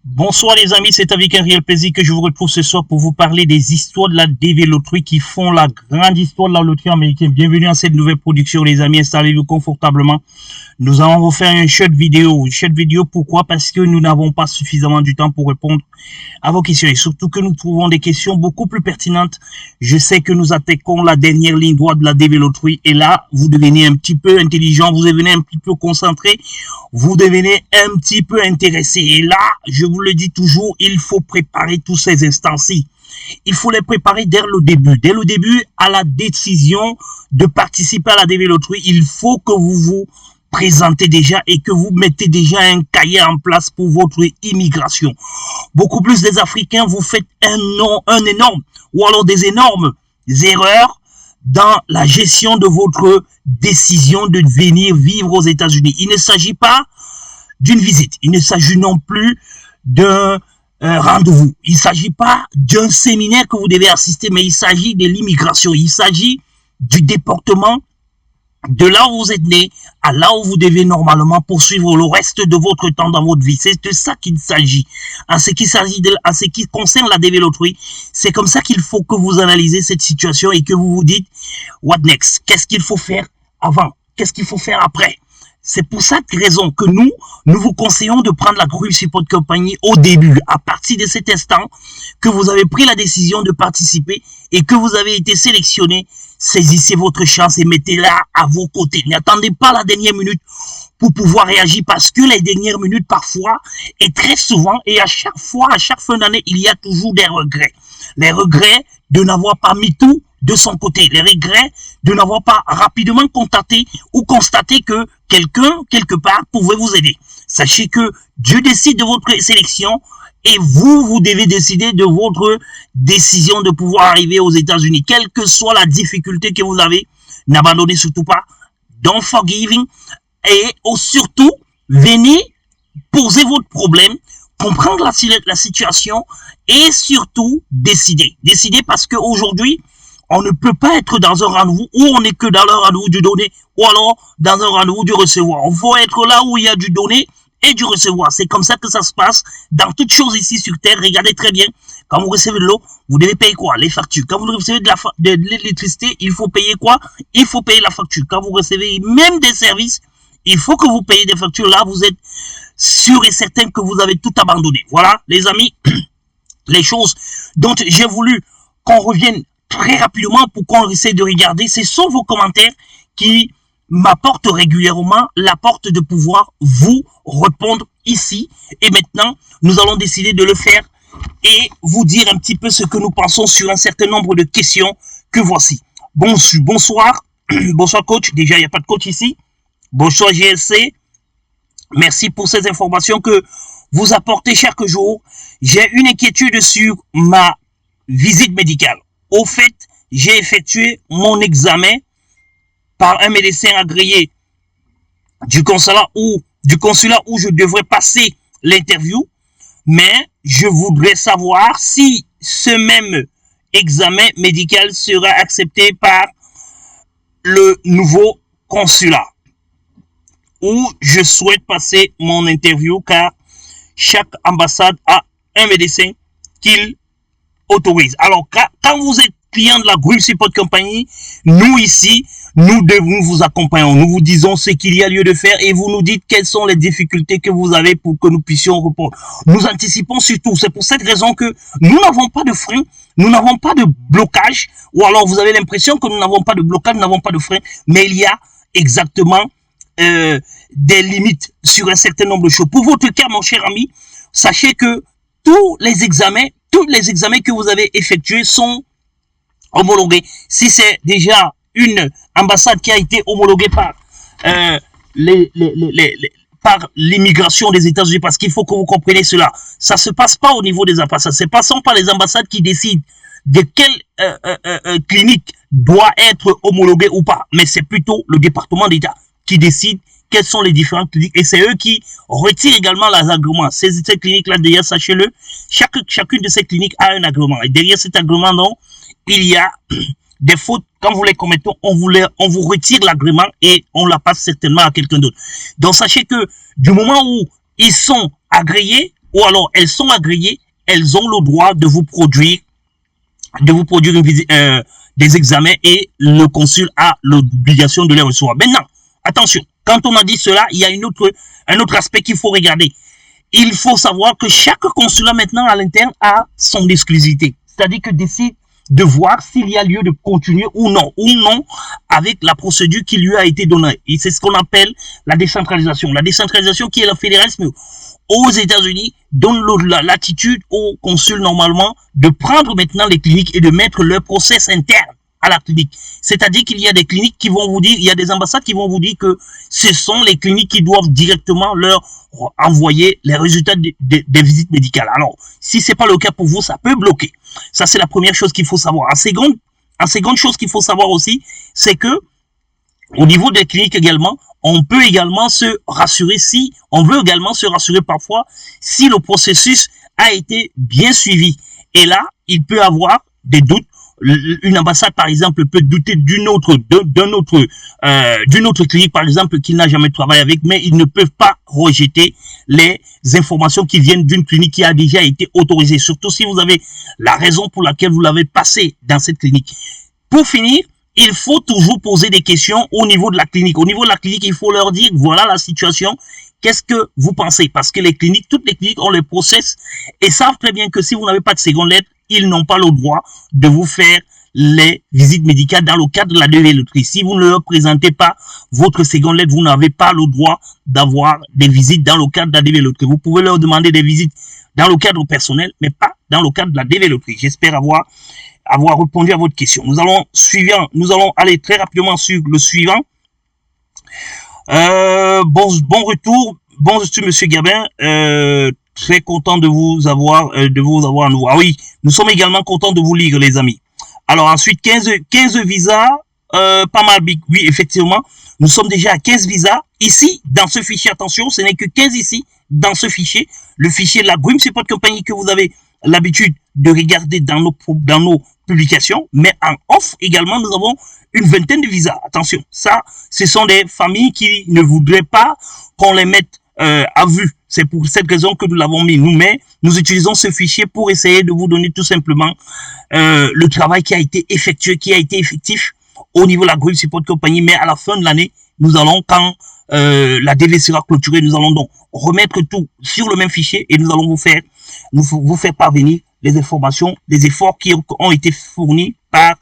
Bonsoir les amis, c'est avec un réel plaisir que je vous retrouve ce soir pour vous parler des histoires de la DV Loterie qui font la grande histoire de la loterie américaine. Bienvenue à cette nouvelle production les amis, installez-vous confortablement. Nous allons vous faire une short vidéo. Une short vidéo pourquoi? Parce que nous n'avons pas suffisamment du temps pour répondre à vos questions et surtout que nous trouvons des questions beaucoup plus pertinentes. Je sais que nous attaquons la dernière ligne droite de la DV Loterie et là, vous devenez un petit peu intelligent, vous devenez un petit peu concentré, vous devenez un petit peu intéressé. Et là, je vous le dis toujours, il faut préparer tous ces instants-ci. Il faut les préparer dès le début. Dès le début, à la décision de participer à la DV Loterie, il faut que vous vous présentez déjà et que vous mettez déjà un cahier en place pour votre immigration. Beaucoup plus des Africains, vous faites un énorme ou alors des énormes erreurs dans la gestion de votre décision de venir vivre aux États-Unis. Il ne s'agit pas d'une visite, il ne s'agit non plus d'un rendez-vous, il ne s'agit pas d'un séminaire que vous devez assister, mais il s'agit de l'immigration, il s'agit du déportement de là où vous êtes né à là où vous devez normalement poursuivre le reste de votre temps dans votre vie. C'est de ça qu'il s'agit. En ce qui concerne la DV Loterie, c'est comme ça qu'il faut que vous analysez cette situation et que vous vous dites what next? Qu'est-ce qu'il faut faire avant? Qu'est-ce qu'il faut faire après? C'est pour cette raison que nous vous conseillons de prendre la Group Support Company au début. À partir de cet instant que vous avez pris la décision de participer et que vous avez été sélectionné, saisissez votre chance et mettez-la à vos côtés. N'attendez pas la dernière minute pour pouvoir réagir parce que les dernières minutes parfois et très souvent et à chaque fois, à chaque fin d'année, il y a toujours des regrets. Les regrets de n'avoir pas mis tout de son côté. Les regrets de n'avoir pas rapidement contacté ou constaté que quelqu'un, quelque part, pouvait vous aider. Sachez que Dieu décide de votre sélection et vous devez décider de votre décision de pouvoir arriver aux États-Unis. Quelle que soit la difficulté que vous avez, n'abandonnez surtout pas. Don't forgiving. Et surtout, venez poser votre problème, comprendre la situation et surtout décider. Décider parce qu'aujourd'hui, on ne peut pas être dans un rendez-vous où on n'est que dans le rendez-vous du donner ou alors dans un rendez-vous du recevoir. On faut être là où il y a du donner et du recevoir. C'est comme ça que ça se passe dans toutes choses ici sur Terre. Regardez très bien. Quand vous recevez de l'eau, vous devez payer quoi? Les factures. Quand vous recevez de l'électricité, il faut payer quoi? Il faut payer la facture. Quand vous recevez même des services, il faut que vous payiez des factures. Là, vous êtes sûr et certain que vous avez tout abandonné. Voilà, les amis, les choses dont j'ai voulu qu'on revienne très rapidement pour qu'on essaie de regarder. Ce sont vos commentaires qui m'apportent régulièrement la porte de pouvoir vous répondre ici. Et maintenant, nous allons décider de le faire et vous dire un petit peu ce que nous pensons sur un certain nombre de questions que voici. Bonsoir, bonsoir coach. Déjà, il n'y a pas de coach ici. Bonsoir GSC. Merci pour ces informations que vous apportez chaque jour. J'ai une inquiétude sur ma visite médicale. Au fait, j'ai effectué mon examen par un médecin agréé du consulat où je devrais passer l'interview, mais je voudrais savoir si ce même examen médical sera accepté par le nouveau consulat où je souhaite passer mon interview car chaque ambassade a un médecin qu'il autorise. Alors, quand vous êtes client de la Group Support Company, nous ici, nous devons vous accompagner. Nous vous disons ce qu'il y a lieu de faire et vous nous dites quelles sont les difficultés que vous avez pour que nous puissions répondre. Nous anticipons surtout. C'est pour cette raison que nous n'avons pas de frein, nous n'avons pas de blocage, ou alors vous avez l'impression que nous n'avons pas de blocage, nous n'avons pas de frein, mais il y a exactement des limites sur un certain nombre de choses. Pour votre cas, mon cher ami, sachez que tous les examens que vous avez effectués sont homologués. Si c'est déjà une ambassade qui a été homologuée par par l'immigration des États-Unis, parce qu'il faut que vous compreniez cela. Ça se passe pas au niveau des ambassades. C'est passant par les ambassades qui décident de quelle clinique doit être homologuée ou pas. Mais c'est plutôt le département d'État qui décide quelles sont les différentes cliniques et c'est eux qui retirent également les agréments. Ces cliniques-là, d'ailleurs, sachez-le, chacune de ces cliniques a un agrément. Et derrière cet agrément, non, il y a des fautes. Quand vous les commettez, on vous retire l'agrément et on la passe certainement à quelqu'un d'autre. Donc, sachez que du moment où ils sont agréés, ou alors elles sont agréées, elles ont le droit de vous produire des examens et le consul a l'obligation de les recevoir. Maintenant, attention, quand on a dit cela, il y a un autre aspect qu'il faut regarder. Il faut savoir que chaque consulat maintenant à l'interne a son exclusivité. C'est-à-dire que décide de voir s'il y a lieu de continuer ou non avec la procédure qui lui a été donnée. Et c'est ce qu'on appelle la décentralisation. La décentralisation qui est le fédéralisme aux États-Unis donne la latitude aux consuls normalement de prendre maintenant les cliniques et de mettre leur process interne à la clinique. C'est-à-dire qu'il y a des cliniques qui vont vous dire, il y a des ambassades qui vont vous dire que ce sont les cliniques qui doivent directement leur envoyer les résultats des visites médicales. Alors, si c'est pas le cas pour vous, ça peut bloquer. Ça, c'est la première chose qu'il faut savoir. En seconde chose qu'il faut savoir aussi, c'est que au niveau des cliniques également, on peut également se rassurer on veut également se rassurer parfois si le processus a été bien suivi. Et là, il peut avoir des doutes. Une ambassade, par exemple, peut douter d'une autre clinique, par exemple, qu'il n'a jamais travaillé avec, mais ils ne peuvent pas rejeter les informations qui viennent d'une clinique qui a déjà été autorisée, surtout si vous avez la raison pour laquelle vous l'avez passé dans cette clinique. Pour finir, il faut toujours poser des questions au niveau de la clinique. Au niveau de la clinique, il faut leur dire, voilà la situation, qu'est-ce que vous pensez? Parce que toutes les cliniques ont les process et savent très bien que si vous n'avez pas de seconde lettre, ils n'ont pas le droit de vous faire les visites médicales dans le cadre de la DV Loterie. Si vous ne leur présentez pas votre seconde lettre, vous n'avez pas le droit d'avoir des visites dans le cadre de la DV Loterie. Vous pouvez leur demander des visites dans le cadre personnel, mais pas dans le cadre de la DV Loterie. J'espère avoir répondu à votre question. Nous allons aller très rapidement sur le suivant. Bon retour. Bonjour, monsieur Gabin. Très content de vous avoir à nouveau. Ah oui, nous sommes également contents de vous lire, les amis. Alors ensuite, 15 visas, pas mal big. Oui, effectivement, nous sommes déjà à 15 visas. Ici, dans ce fichier, attention, ce n'est que 15 ici, dans ce fichier. Le fichier de la Grim Support Company que vous avez l'habitude de regarder dans nos publications. Mais en off, également, nous avons une vingtaine de visas. Attention, ça, ce sont des familles qui ne voudraient pas qu'on les mette à vue. C'est pour cette raison que nous l'avons mis, mais nous utilisons ce fichier pour essayer de vous donner tout simplement le travail qui a été effectué, qui a été effectif au niveau de la Group Support Company. Mais à la fin de l'année, nous allons, quand la DV sera clôturée, nous allons donc remettre tout sur le même fichier et nous allons vous faire parvenir les informations, les efforts qui ont été fournis par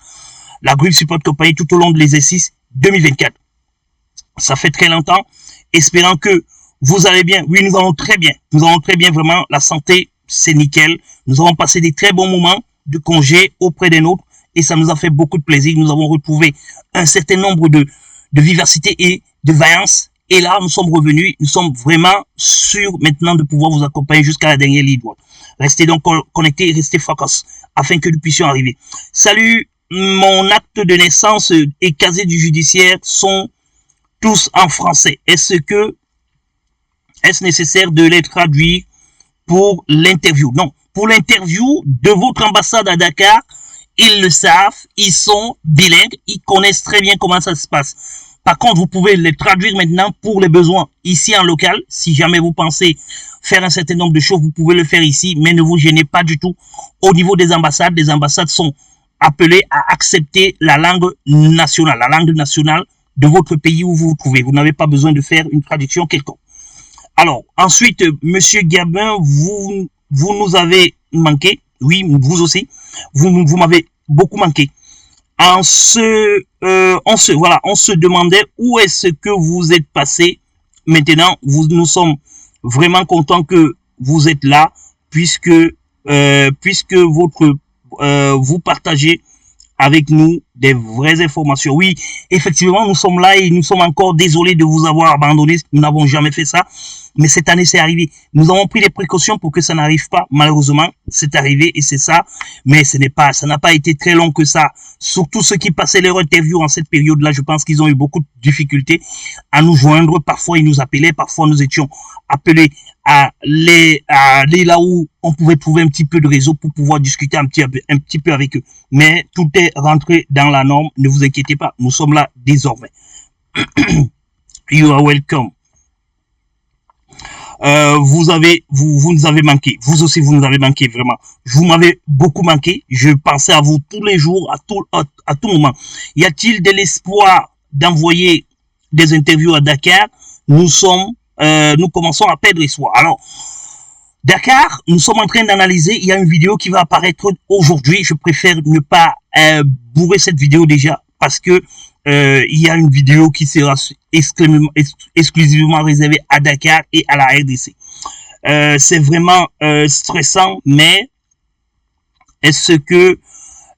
la Group Support Company tout au long de l'exercice 2024. Ça fait très longtemps, espérant que vous allez bien. Oui, nous allons très bien. Nous allons très bien, vraiment. La santé, c'est nickel. Nous avons passé des très bons moments de congé auprès des nôtres et ça nous a fait beaucoup de plaisir. Nous avons retrouvé un certain nombre de vivacité et de vaillance. Et là, nous sommes revenus. Nous sommes vraiment sûrs maintenant de pouvoir vous accompagner jusqu'à la dernière ligne droite. Restez donc connectés et restez focus afin que nous puissions arriver. Salut, mon acte de naissance et casier du judiciaire sont tous en français. Est-ce nécessaire de les traduire pour l'interview? Non. Pour l'interview de votre ambassade à Dakar, ils le savent, ils sont bilingues, ils connaissent très bien comment ça se passe. Par contre, vous pouvez les traduire maintenant pour les besoins ici en local. Si jamais vous pensez faire un certain nombre de choses, vous pouvez le faire ici, mais ne vous gênez pas du tout. Au niveau des ambassades sont appelées à accepter la langue nationale de votre pays où vous vous trouvez. Vous n'avez pas besoin de faire une traduction quelconque. Alors, ensuite, monsieur Gabin, vous nous avez manqué. Oui, vous aussi. Vous m'avez beaucoup manqué. On se demandait où est-ce que vous êtes passé. Maintenant, nous sommes vraiment contents que vous êtes là, puisque vous partagez avec nous des vraies informations. Oui, effectivement, nous sommes là et nous sommes encore désolés de vous avoir abandonné. Nous n'avons jamais fait ça. Mais cette année, c'est arrivé. Nous avons pris des précautions pour que ça n'arrive pas. Malheureusement, c'est arrivé et c'est ça. Mais ça n'a pas été très long que ça. Surtout ceux qui passaient leur interview en cette période-là, je pense qu'ils ont eu beaucoup de difficultés à nous joindre. Parfois, ils nous appelaient. Parfois, nous étions appelés à aller là où on pouvait trouver un petit peu de réseau pour pouvoir discuter un petit peu avec eux. Mais tout est rentré dans la norme. Ne vous inquiétez pas. Nous sommes là désormais. You are welcome. vous nous avez manqué. Vous aussi, vous nous avez manqué, vraiment. Vous m'avez beaucoup manqué. Je pensais à vous tous les jours, à tout moment. Y a-t-il de l'espoir d'envoyer des interviews à Dakar? Nous commençons à perdre espoir. Alors, Dakar, nous sommes en train d'analyser. Il y a une vidéo qui va apparaître aujourd'hui. Je préfère ne pas bourrer cette vidéo déjà parce que il y a une vidéo qui sera exclusivement réservée à Dakar et à la RDC. C'est vraiment stressant, mais est-ce que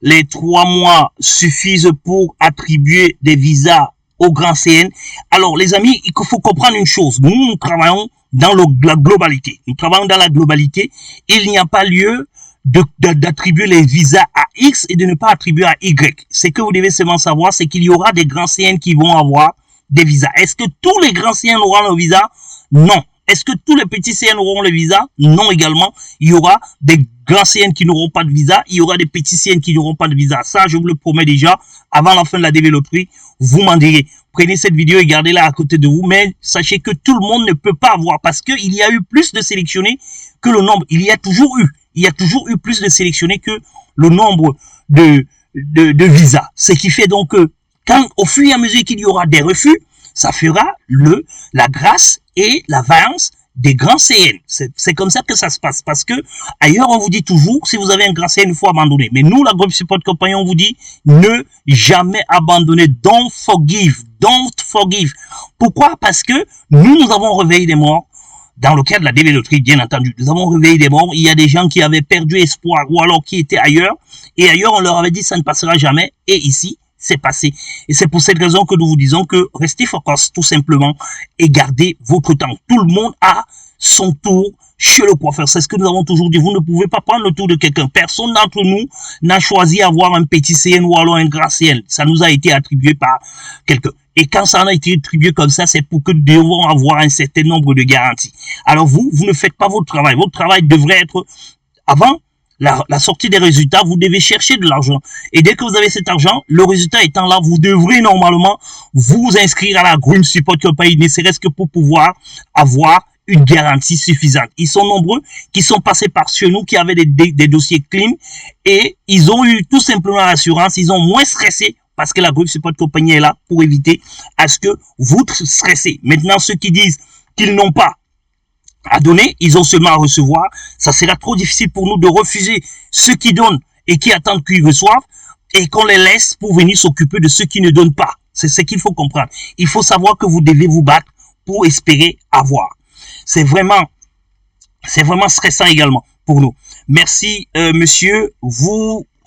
les 3 mois suffisent pour attribuer des visas au grand CN? Alors, les amis, il faut comprendre une chose. Nous travaillons dans la globalité. Nous travaillons dans la globalité. Il n'y a pas lieu d'attribuer les visas à X et de ne pas attribuer à Y. Ce que vous devez seulement savoir, c'est qu'il y aura des grands CN qui vont avoir des visas. Est-ce que tous les grands CN auront le visa? Non. Est-ce que tous les petits CN auront le visa? Non également. Il y aura des grands CN qui n'auront pas de visa. Il y aura des petits CN qui n'auront pas de visa. Ça, je vous le promets déjà. Avant la fin de la DV Loterie, vous m'en direz. Prenez cette vidéo et gardez-la à côté de vous. Mais sachez que tout le monde ne peut pas avoir parce qu'il y a eu plus de sélectionnés que le nombre. Il y a toujours eu plus de sélectionnés que le nombre de visas. Ce qui fait donc que au fur et à mesure qu'il y aura des refus, ça fera la grâce et la variance des grands CN. C'est comme ça que ça se passe. Parce que ailleurs, on vous dit toujours, si vous avez un grand CN, il faut abandonner. Mais nous, la Groupe Support Company, on vous dit, ne jamais abandonner. Don't forgive. Don't forgive. Pourquoi? Parce que nous avons réveillé des morts. Dans le cas de la DV Loterie, bien entendu, nous avons réveillé des morts. Il y a des gens qui avaient perdu espoir ou alors qui étaient ailleurs. Et ailleurs, on leur avait dit ça ne passera jamais. Et ici, c'est passé. Et c'est pour cette raison que nous vous disons que restez focus tout simplement et gardez votre temps. Tout le monde a son tour chez le coiffeur. C'est ce que nous avons toujours dit. Vous ne pouvez pas prendre le tour de quelqu'un. Personne d'entre nous n'a choisi avoir un petit CN ou alors un grand CN. Ça nous a été attribué par quelqu'un. Et quand ça a été attribué comme ça, c'est pour que nous devons avoir un certain nombre de garanties. Alors vous ne faites pas votre travail. Votre travail devrait être, avant la sortie des résultats, vous devez chercher de l'argent. Et dès que vous avez cet argent, le résultat étant là, vous devrez normalement vous inscrire à la Groupe Support Company, ne serait-ce que pour pouvoir avoir une garantie suffisante. Ils sont nombreux qui sont passés par chez nous, qui avaient des dossiers clean et ils ont eu tout simplement l'assurance, ils ont moins stressé parce que la Groupe Support Company est là pour éviter à ce que vous stressez. Maintenant, ceux qui disent qu'ils n'ont pas à donner, ils ont seulement à recevoir. Ça sera trop difficile pour nous de refuser ceux qui donnent et qui attendent qu'ils reçoivent et qu'on les laisse pour venir s'occuper de ceux qui ne donnent pas. C'est ce qu'il faut comprendre. Il faut savoir que vous devez vous battre pour espérer avoir. C'est vraiment stressant également pour nous. Merci, monsieur.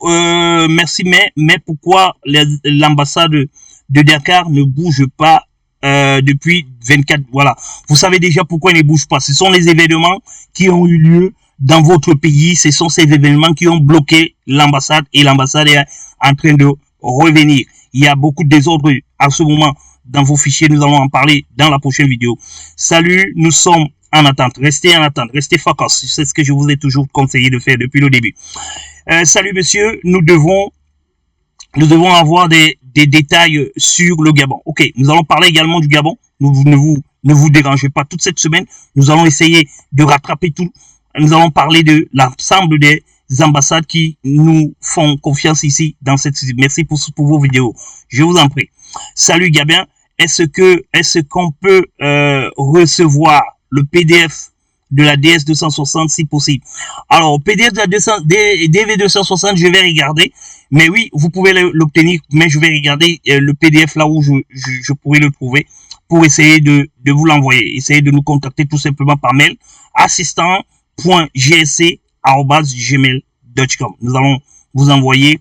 Merci, mais pourquoi l'ambassade de Dakar ne bouge pas depuis 24, voilà. Vous savez déjà pourquoi il ne bouge pas. Ce sont les événements qui ont eu lieu dans votre pays. Ce sont ces événements qui ont bloqué l'ambassade et l'ambassade est en train de revenir. Il y a beaucoup de désordre à ce moment dans vos fichiers. Nous allons en parler dans la prochaine vidéo. Salut, nous sommes en attente. Restez en attente. Restez focus. C'est ce que je vous ai toujours conseillé de faire depuis le début. Salut, monsieur. Nous devons avoir des détails sur le Gabon. Ok, nous allons parler également du Gabon. Ne vous dérangez pas toute cette semaine. Nous allons essayer de rattraper tout. Nous allons parler de l'ensemble des ambassades qui nous font confiance ici dans cette semaine. Merci pour vos vidéos. Je vous en prie. Salut Gabin. Est-ce qu'on peut recevoir le PDF de la DS260 si possible? Alors, PDF de la DV260, je vais regarder. Mais oui, vous pouvez l'obtenir, mais je vais regarder le PDF là où je pourrais le trouver pour essayer de vous l'envoyer. Essayez de nous contacter tout simplement par mail assistant.gsc@gmail.com. Nous allons vous envoyer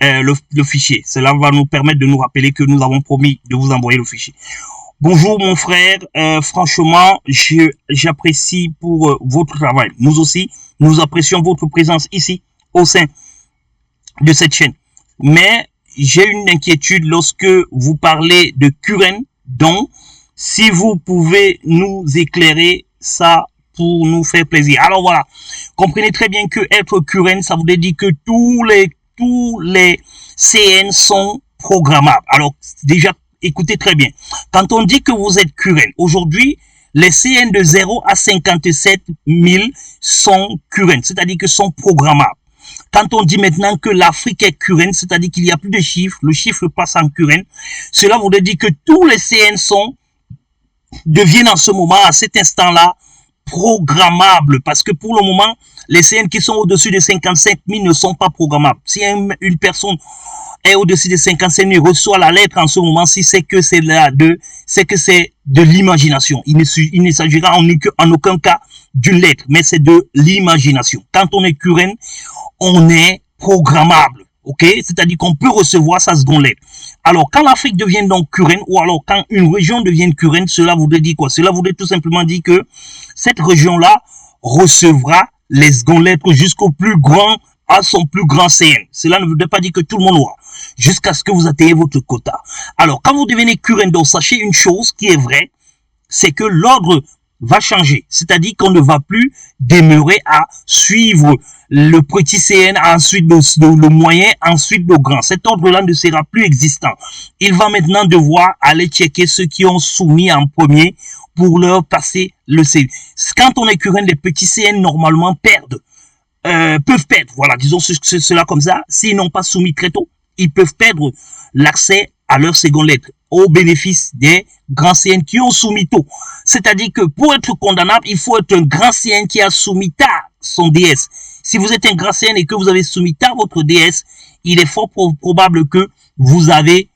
le fichier. Cela va nous permettre de nous rappeler que nous avons promis de vous envoyer le fichier. Bonjour mon frère, franchement, j'apprécie pour votre travail. Nous aussi, nous apprécions votre présence ici au sein de cette chaîne. Mais j'ai une inquiétude lorsque vous parlez de Kuren, donc si vous pouvez nous éclairer ça pour nous faire plaisir. Alors voilà, comprenez très bien que être Kuren, ça voudrait dire que tous les CN sont programmables. Alors déjà, écoutez très bien. Quand on dit que vous êtes Kuren, aujourd'hui, Les CN de 0 à 57 000 sont current, c'est-à-dire que sont programmables. Quand on dit maintenant que l'Afrique est current, c'est-à-dire qu'il n'y a plus de chiffres, le chiffre passe en current, cela voudrait dire que tous les CN deviennent en ce moment, à cet instant-là, programmables. Parce que pour le moment, les CN qui sont au-dessus de 55 000 ne sont pas programmables. Si une personne est au-dessus de 55 000 reçoit la lettre en ce moment, si c'est que c'est de l'imagination. Il ne s'agira en aucun cas d'une lettre, mais c'est de l'imagination. Quand on est current, on est programmable, ok? C'est-à-dire qu'on peut recevoir sa seconde lettre. Alors, quand l'Afrique devient donc current, ou alors quand une région devient current, cela voudrait dire quoi? Cela voudrait tout simplement dire que cette région-là recevra les secondes lettres jusqu'au plus grand, à son plus grand CN. Cela ne veut pas dire que tout le monde aura, jusqu'à ce que vous atteignez votre quota. Alors, quand vous devenez current, donc sachez une chose qui est vraie, c'est que l'ordre va changer. C'est-à-dire qu'on ne va plus demeurer à suivre le petit CN, ensuite le moyen, ensuite le grand. Cet ordre-là ne sera plus existant. Il va maintenant devoir aller checker ceux qui ont soumis en premier pour leur passer le CN. Quand on est current, les petits CN normalement peuvent perdre. Voilà, disons cela comme ça. S'ils n'ont pas soumis très tôt, ils peuvent perdre l'accès à leur seconde lettre au bénéfice des grands CN qui ont soumis tôt. C'est-à-dire que pour être condamnable, il faut être un grand CN qui a soumis tard son DS. Si vous êtes un grand CN et que vous avez soumis tard votre DS, il est fort probable que vous avez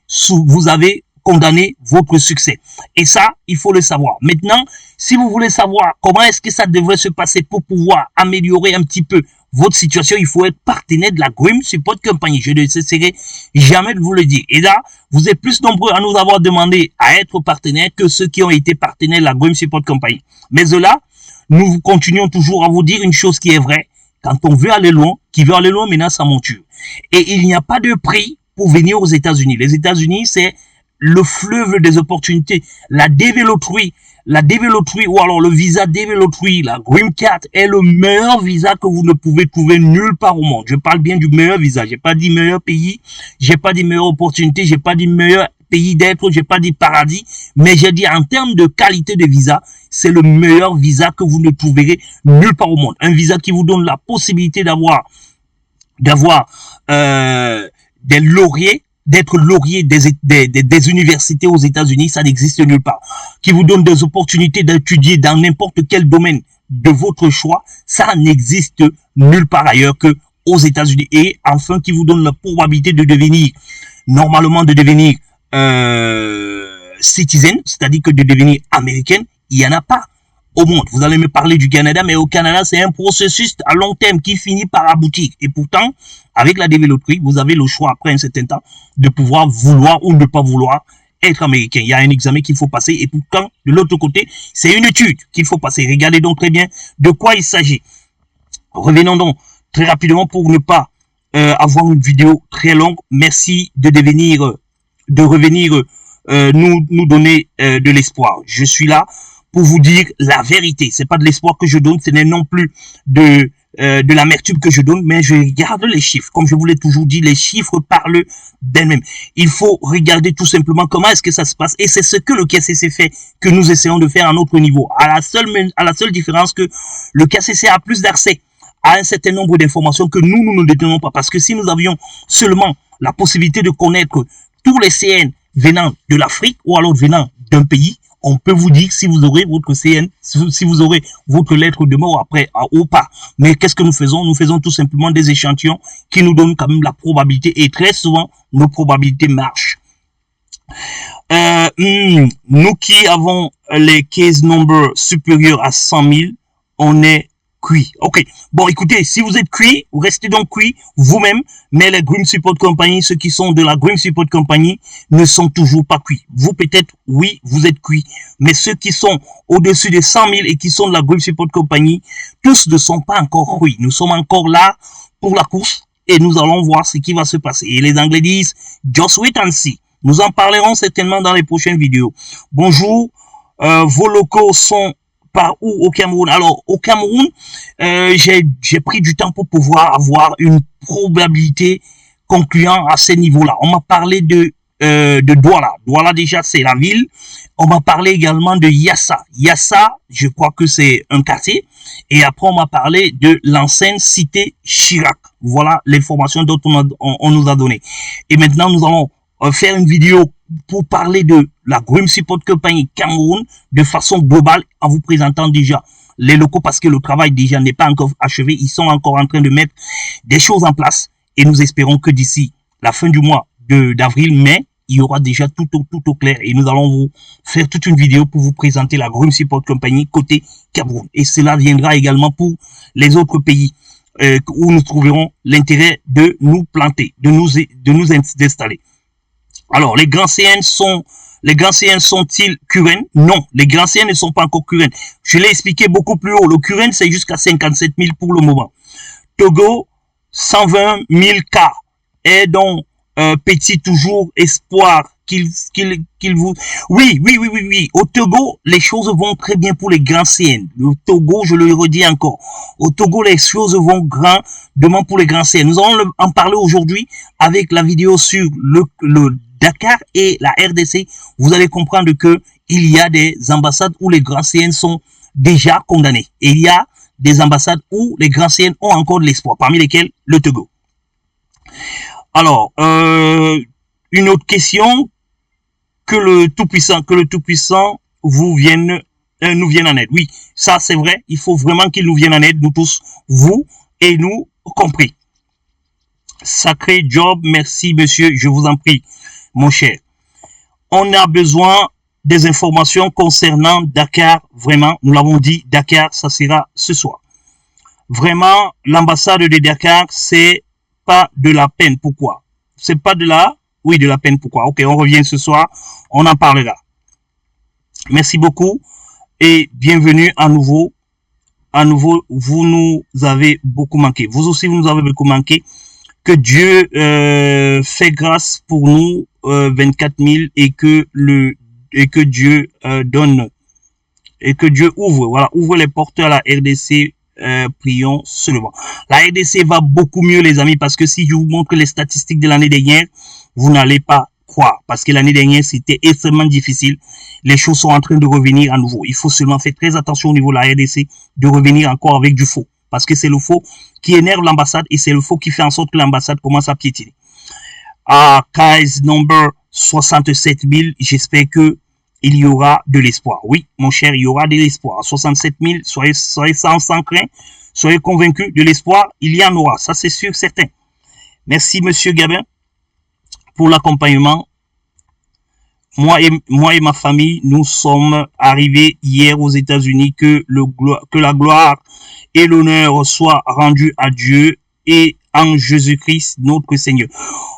condamné votre succès. Et ça, il faut le savoir. Maintenant, si vous voulez savoir comment est-ce que ça devrait se passer pour pouvoir améliorer un petit peu votre situation, il faut être partenaire de la Grim Support Company. Je ne cesserai jamais de vous le dire. Et là, vous êtes plus nombreux à nous avoir demandé à être partenaires que ceux qui ont été partenaires de la Grim Support Company. Mais de là, nous continuons toujours à vous dire une chose qui est vraie. Quand on veut aller loin, qui veut aller loin maintenant sa monture. Et il n'y a pas de prix pour venir aux États-Unis. Les États-Unis, c'est le fleuve des opportunités. La développerie ou alors le visa développerie, la Green Card est le meilleur visa que vous ne pouvez trouver nulle part au monde. Je parle bien du meilleur visa. J'ai pas dit meilleur pays, j'ai pas dit meilleure opportunité, j'ai pas dit meilleur pays d'être, j'ai pas dit paradis, mais j'ai dit en termes de qualité de visa, c'est le meilleur visa que vous ne trouverez nulle part au monde. Un visa qui vous donne la possibilité d'avoir des lauriers, d'être laurier des universités aux États-Unis, ça n'existe nulle part. Qui vous donne des opportunités d'étudier dans n'importe quel domaine de votre choix, ça n'existe nulle part ailleurs que aux États-Unis. Et enfin, qui vous donne la probabilité de devenir, normalement de devenir citizen, c'est-à-dire que de devenir américaine, il n'y en a pas au monde. Vous allez me parler du Canada, mais au Canada, c'est un processus à long terme qui finit par aboutir. Et pourtant, avec la développerie, vous avez le choix après un certain temps de pouvoir vouloir ou ne pas vouloir être américain. Il y a un examen qu'il faut passer et pourtant, de l'autre côté, c'est une étude qu'il faut passer. Regardez donc très bien de quoi il s'agit. Revenons donc très rapidement pour ne pas avoir une vidéo très longue. Merci de revenir nous donner de l'espoir. Je suis là pour vous dire la vérité. C'est pas de l'espoir que je donne, ce n'est non plus de l'amertume que je donne, mais je regarde les chiffres. Comme je vous l'ai toujours dit, les chiffres parlent d'elles-mêmes. Il faut regarder tout simplement comment est-ce que ça se passe, et c'est ce que le KCC fait, que nous essayons de faire à notre niveau. À la seule différence que le KCC a plus d'accès à un certain nombre d'informations que nous ne détenons pas. Parce que si nous avions seulement la possibilité de connaître tous les CN venant de l'Afrique ou alors venant d'un pays, on peut vous dire si vous aurez votre CN, si vous aurez votre lettre de mort après ou pas. Mais qu'est-ce que nous faisons? Nous faisons tout simplement des échantillons qui nous donnent quand même la probabilité, et très souvent, nos probabilités marchent. Nous qui avons les case numbers supérieurs à 100 000, on est cuit. Ok. Bon, écoutez, si vous êtes cuit, vous restez donc cuit vous-même, mais les Grim Support Company, ceux qui sont de la Grim Support Company, ne sont toujours pas cuits. Vous, peut-être, oui, vous êtes cuit, mais ceux qui sont au-dessus des 100 000 et qui sont de la Grim Support Company, tous ne sont pas encore cuits. Nous sommes encore là pour la course et nous allons voir ce qui va se passer. Et les Anglais disent, just wait and see. Nous en parlerons certainement dans les prochaines vidéos. Bonjour, vos locaux sont par où au Cameroun? Alors, au Cameroun, j'ai pris du temps pour pouvoir avoir une probabilité concluante à ces niveaux-là. On m'a parlé de de Douala. Douala, déjà, c'est la ville. On m'a parlé également de Yassa. Yassa, je crois que c'est un quartier. Et après, on m'a parlé de l'ancienne cité Chirac. Voilà l'information dont on nous a donné. Et maintenant, nous allons faire une vidéo pour parler de la Grim Support Company Cameroun de façon globale en vous présentant déjà les locaux parce que le travail déjà n'est pas encore achevé. Ils sont encore en train de mettre des choses en place et nous espérons que d'ici la fin du mois d'avril, mai, il y aura déjà tout au clair et nous allons vous faire toute une vidéo pour vous présenter la Grim Support Company côté Cameroun. Et cela viendra également pour les autres pays où nous trouverons l'intérêt de nous planter, de nous installer. Alors, les grands CN sont-ils Curen? Non, les grands CN ne sont pas encore Curen. Je l'ai expliqué beaucoup plus haut. Le Curen, c'est jusqu'à 57 000 pour le moment. Togo, 120 000 cas. Et donc, petit toujours espoir qu'il vous... Oui. Au Togo, les choses vont très bien pour les grands CN. Le Togo, je le redis encore. Au Togo, les choses vont grandement pour les grands CN. Nous allons en parler aujourd'hui avec la vidéo sur le Dakar et la RDC. Vous allez comprendre que il y a des ambassades où les grands CN sont déjà condamnés. Et il y a des ambassades où les grands CN ont encore de l'espoir, parmi lesquels le Togo. Alors, une autre question, que le Tout-Puissant nous vienne en aide. Oui, ça c'est vrai, il faut vraiment qu'il nous vienne en aide, nous tous, vous et nous compris. Sacré job, merci monsieur, je vous en prie, mon cher. On a besoin des informations concernant Dakar, vraiment, nous l'avons dit, Dakar, ça sera ce soir. Vraiment, l'ambassade de Dakar, c'est pas de la peine. Pourquoi? C'est pas de la... Oui, de la peine. Pourquoi? Ok, on revient ce soir. On en parlera. Merci beaucoup et bienvenue à nouveau. À nouveau, vous nous avez beaucoup manqué. Vous aussi, vous nous avez beaucoup manqué. Que Dieu fait grâce pour nous 24 000 et que Dieu donne et que Dieu ouvre les portes à la RDC. Prions seulement. La RDC va beaucoup mieux, les amis, parce que si je vous montre les statistiques de l'année dernière, vous n'allez pas croire, parce que l'année dernière, c'était extrêmement difficile. Les choses sont en train de revenir à nouveau. Il faut seulement faire très attention au niveau de la RDC de revenir encore avec du faux, parce que c'est le faux qui énerve l'ambassade et c'est le faux qui fait en sorte que l'ambassade commence à piétiner. À case number 67 000, j'espère que il y aura de l'espoir. Oui, mon cher, il y aura de l'espoir. 67 000, soyez sans crainte, soyez convaincus de l'espoir, il y en aura. Ça, c'est sûr, certain. Merci, monsieur Gabin, pour l'accompagnement. Moi et ma famille, nous sommes arrivés hier aux États-Unis. Que la gloire et l'honneur soient rendus à Dieu et en Jésus-Christ, notre Seigneur.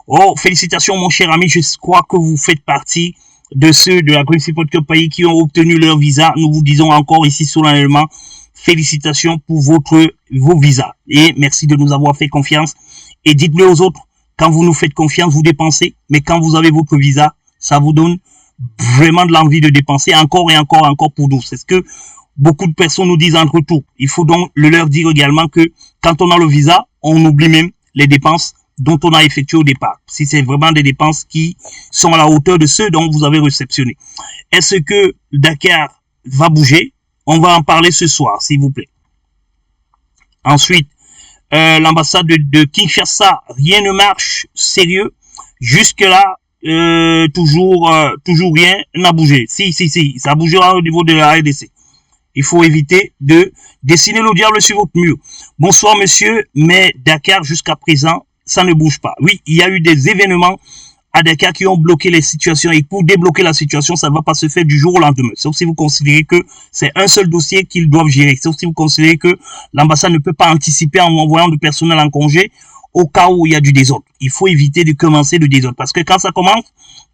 Oh, félicitations, mon cher ami. Je crois que vous faites partie de ceux de la Grim Support Company qui ont obtenu leur visa. Nous vous disons encore ici solennellement félicitations pour vos visas et merci de nous avoir fait confiance et dites-le aux autres, quand vous nous faites confiance, vous dépensez, mais quand vous avez votre visa, ça vous donne vraiment de l'envie de dépenser encore et encore pour nous. C'est ce que beaucoup de personnes nous disent en retour. Il faut donc leur dire également que quand on a le visa, on oublie même les dépenses dont on a effectué au départ, si c'est vraiment des dépenses qui sont à la hauteur de ceux dont vous avez réceptionné. Est-ce que Dakar va bouger? On va en parler ce soir, s'il vous plaît. Ensuite, l'ambassade de Kinshasa, rien ne marche, sérieux. Jusque-là, toujours rien n'a bougé. Si, ça bougera au niveau de la RDC. Il faut éviter de dessiner le diable sur votre mur. Bonsoir, monsieur, mais Dakar, jusqu'à présent, ça ne bouge pas. Oui, il y a eu des événements à Dakar qui ont bloqué les situations et pour débloquer la situation, ça ne va pas se faire du jour au lendemain. Sauf si vous considérez que c'est un seul dossier qu'ils doivent gérer. Sauf si vous considérez que l'ambassade ne peut pas anticiper en envoyant du personnel en congé au cas où il y a du désordre. Il faut éviter de commencer le désordre parce que quand ça commence,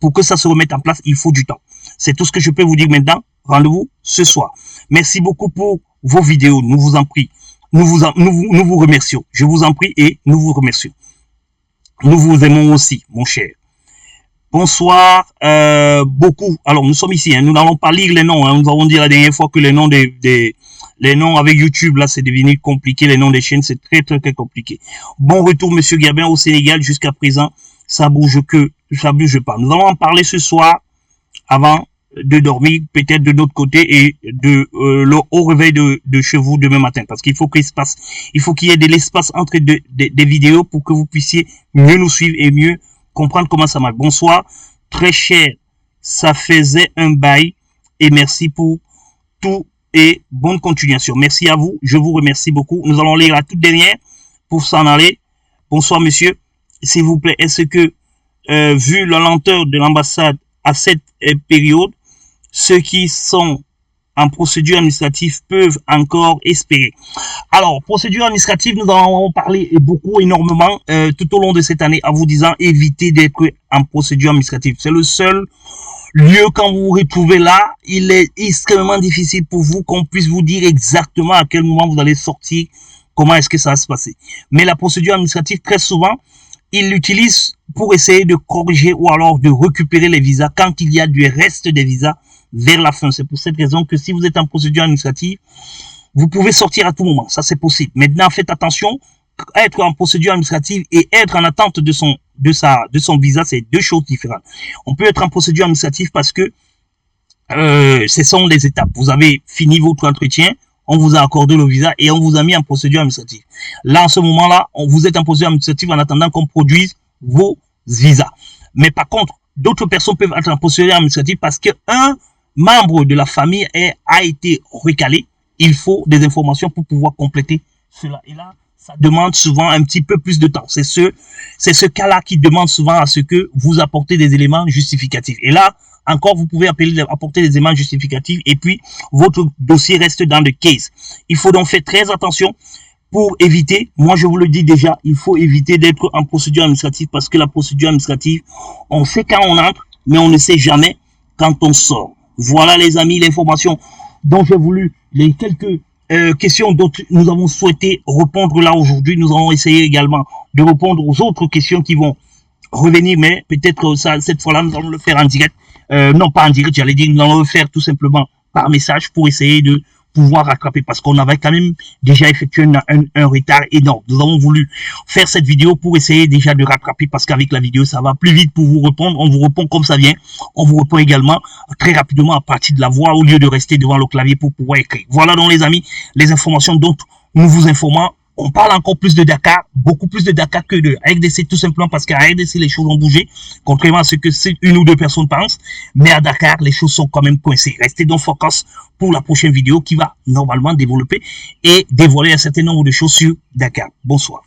pour que ça se remette en place, il faut du temps. C'est tout ce que je peux vous dire maintenant. Rendez-vous ce soir. Merci beaucoup pour vos vidéos. Nous vous en prie. Nous vous remercions. Je vous en prie et nous vous remercions. Nous vous aimons aussi, mon cher. Bonsoir, beaucoup. Alors, nous sommes ici, hein, nous n'allons pas lire les noms. Hein, nous avons dit la dernière fois que les noms les noms avec YouTube, là, c'est devenu compliqué. Les noms des chaînes, c'est très compliqué. Bon retour, monsieur Gabin, au Sénégal. Jusqu'à présent, ça bouge pas. Nous allons en parler ce soir avant de dormir, peut-être de notre côté, et au réveil de chez vous demain matin, parce qu'il faut qu'il y ait de l'espace entre des vidéos pour que vous puissiez mieux nous suivre et mieux comprendre comment ça marche. Bonsoir, très cher, ça faisait un bail, et merci pour tout et bonne continuation. Merci à vous, je vous remercie beaucoup. Nous allons lire la toute dernière pour s'en aller. Bonsoir monsieur, s'il vous plaît, est-ce que vu la lenteur de l'ambassade à cette période, ceux qui sont en procédure administrative peuvent encore espérer? Alors, procédure administrative, nous en avons parlé beaucoup, énormément, tout au long de cette année, en vous disant évitez d'être en procédure administrative. C'est le seul lieu, quand vous vous retrouvez là, il est extrêmement difficile pour vous qu'on puisse vous dire exactement à quel moment vous allez sortir, comment est-ce que ça va se passer. Mais la procédure administrative, très souvent, ils l'utilisent pour essayer de corriger ou alors de récupérer les visas quand il y a du reste des visas vers la fin. C'est pour cette raison que si vous êtes en procédure administrative, vous pouvez sortir à tout moment. Ça, c'est possible. Maintenant, faites attention. Être en procédure administrative et être en attente de son visa, c'est deux choses différentes. On peut être en procédure administrative parce que ce sont les étapes. Vous avez fini votre entretien, on vous a accordé le visa et on vous a mis en procédure administrative. Là, en ce moment-là, vous êtes en procédure administrative en attendant qu'on produise vos visas. Mais par contre, d'autres personnes peuvent être en procédure administrative parce qu'un membre de la famille a été recalé. Il faut des informations pour pouvoir compléter cela. Et là, ça demande souvent un petit peu plus de temps. C'est ce cas-là qui demande souvent à ce que vous apportez des éléments justificatifs. Et là, encore, vous pouvez apporter des éléments justificatifs et puis votre dossier reste dans le case. Il faut donc faire très attention pour éviter, moi je vous le dis déjà, il faut éviter d'être en procédure administrative parce que la procédure administrative, on sait quand on entre, mais on ne sait jamais quand on sort. Voilà les amis, l'information dont j'ai voulu, les quelques questions dont nous avons souhaité répondre là aujourd'hui. Nous allons essayer également de répondre aux autres questions qui vont revenir, mais peut-être ça, cette fois-là, nous allons le faire en direct. Non, pas en direct, j'allais dire, nous allons le faire tout simplement par message pour essayer de pouvoir rattraper parce qu'on avait quand même déjà effectué un retard énorme. Nous avons voulu faire cette vidéo pour essayer déjà de rattraper parce qu'avec la vidéo, ça va plus vite pour vous répondre. On vous répond comme ça vient. On vous répond également très rapidement à partir de la voix au lieu de rester devant le clavier pour pouvoir écrire. Voilà donc les amis, les informations dont nous vous informons. On parle encore plus de Dakar, beaucoup plus de Dakar que de RDC, tout simplement parce qu'à RDC, les choses ont bougé, contrairement à ce que une ou deux personnes pensent. Mais à Dakar, les choses sont quand même coincées. Restez donc focus pour la prochaine vidéo qui va normalement développer et dévoiler un certain nombre de choses sur Dakar. Bonsoir.